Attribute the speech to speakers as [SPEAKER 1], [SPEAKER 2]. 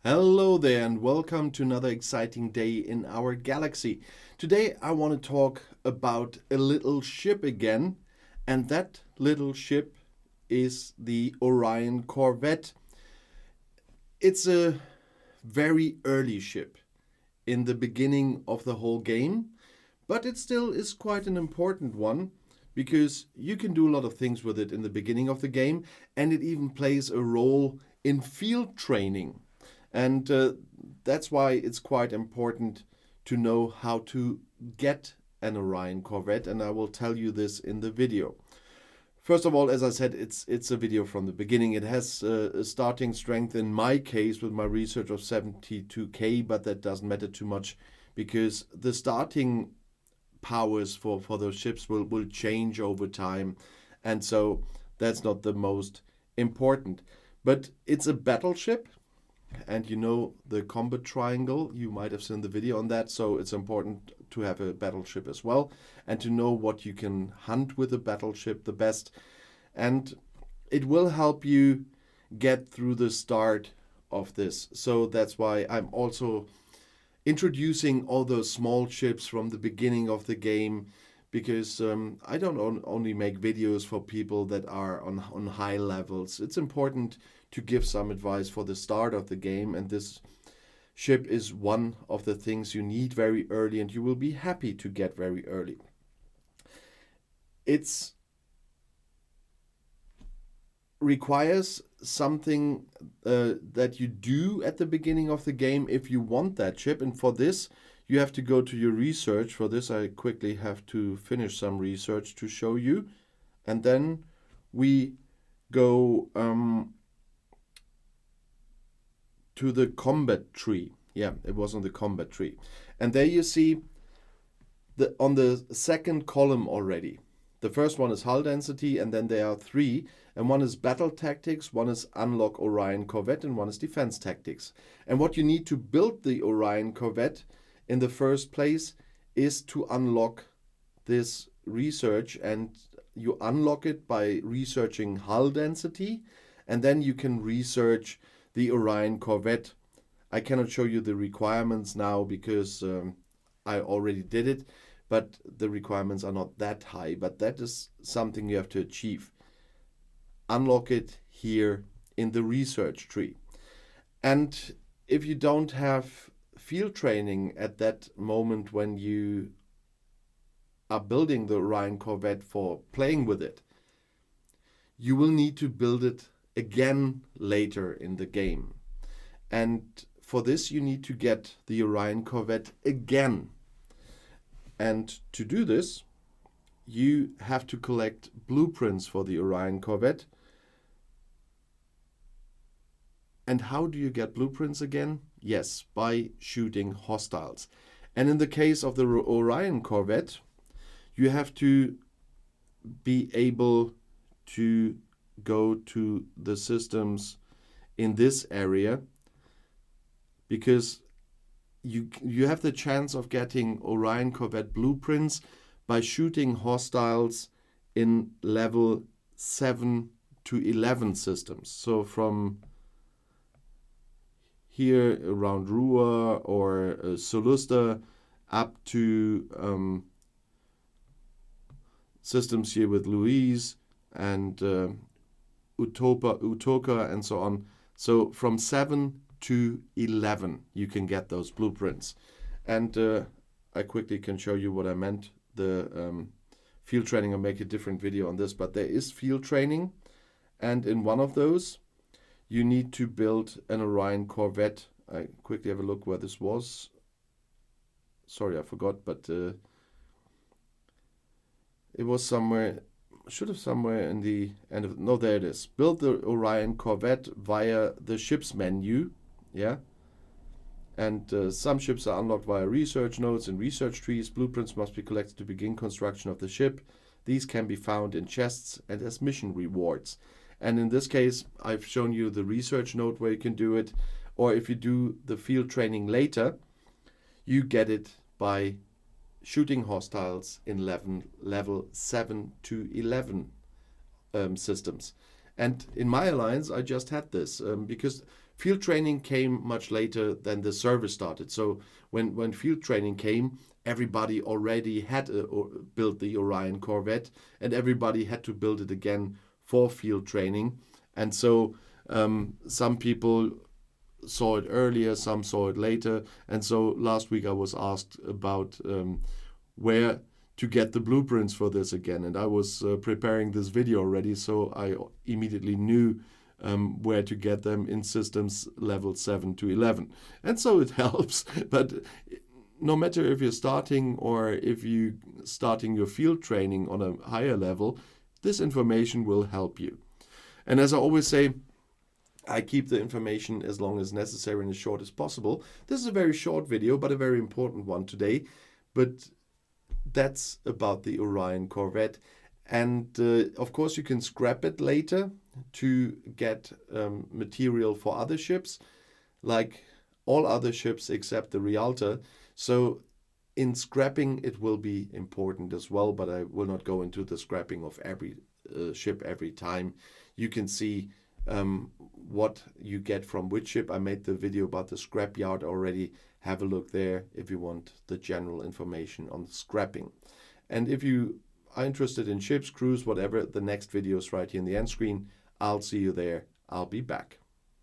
[SPEAKER 1] Hello there and welcome to another exciting day in our galaxy. Today I want to talk about a little ship again, and that little ship is the Orion Corvette. It's a very early ship in the beginning of the whole game, but it still is quite an important one because you can do a lot of things with it in the beginning of the game, and it even plays a role in field training. And that's why it's quite important to know how to get an Orion Corvette, and I will tell you this in the video. First of all, as I said, it's a video from the beginning. It has a starting strength in my case with my research of 72k, but that doesn't matter too much because the starting powers for those ships will change over time, and so that's not the most important. But it's a battleship. And you know the combat triangle, you might have seen the video on that, so it's important to have a battleship as well and to know what you can hunt with a battleship the best. And it will help you get through the start of this. So that's why I'm also introducing all those small ships from the beginning of the game, because I don't only make videos for people that are on high levels. It's important to give some advice for the start of the game, and this ship is one of the things you need very early, and you will be happy to get very early. It requires something that you do at the beginning of the game if you want that ship, and for this you have to go to your research. For this I quickly have to finish some research to show you, and then we go to the combat tree. Yeah, it was on the combat tree. And there you see on the second column already. The first one is hull density, and then there are three. And one is battle tactics, one is unlock Orion Corvette, and one is defense tactics. And what you need to build the Orion Corvette in the first place is to unlock this research, and you unlock it by researching hull density, and then you can research the Orion Corvette. I cannot show you the requirements now because I already did it, but the requirements are not that high, but that is something you have to achieve. Unlock it here in the research tree. And if you don't have field training at that moment when you are building the Orion Corvette for playing with it, you will need to build it again later in the game. And for this you need to get the Orion Corvette again. And to do this, you have to collect blueprints for the Orion Corvette. And how do you get blueprints again? Yes, by shooting hostiles. And in the case of the Orion Corvette, you have to be able to go to the systems in this area, because you have the chance of getting Orion Corvette blueprints by shooting hostiles in level 7 to 11 systems. So from here around Rua or Solusta up to systems here with Louise and Utoka and so on. So from 7 to 11 you can get those blueprints. And I quickly can show you what I meant. The field training, I'll make a different video on this, but there is field training, and in one of those you need to build an Orion Corvette. I quickly have a look where this was. Sorry, I forgot, but it was somewhere, should have somewhere in the end of, no, there it is. Build the Orion Corvette via the ships menu, yeah? And some ships are unlocked via research nodes and research trees. Blueprints must be collected to begin construction of the ship. These can be found in chests and as mission rewards. And in this case, I've shown you the research node where you can do it. Or if you do the field training later, you get it by shooting hostiles in level 7 to 11 systems. And in my alliance, I just had this because Field training came much later than the service started. So when field training came, everybody already had built the Orion Corvette, and everybody had to build it again for field training. And so some people saw it earlier, some saw it later. And so last week I was asked about where to get the blueprints for this again. And I was preparing this video already, so I immediately knew where to get them in systems level 7 to 11. And so it helps. But no matter if you're starting or if you're starting your field training on a higher level, this information will help you. And as I always say, I keep the information as long as necessary and as short as possible. This is a very short video, but a very important one today. But that's about the Orion Corvette. And of course, you can scrap it later to get material for other ships, like all other ships except the Rialta. So in scrapping, it will be important as well, but I will not go into the scrapping of every ship every time. You can see what you get from which ship. I made the video about the scrapyard already. Have a look there if you want the general information on scrapping. And if you are interested in ships, crews, whatever, the next video is right here in the end screen. I'll see you there. I'll be back.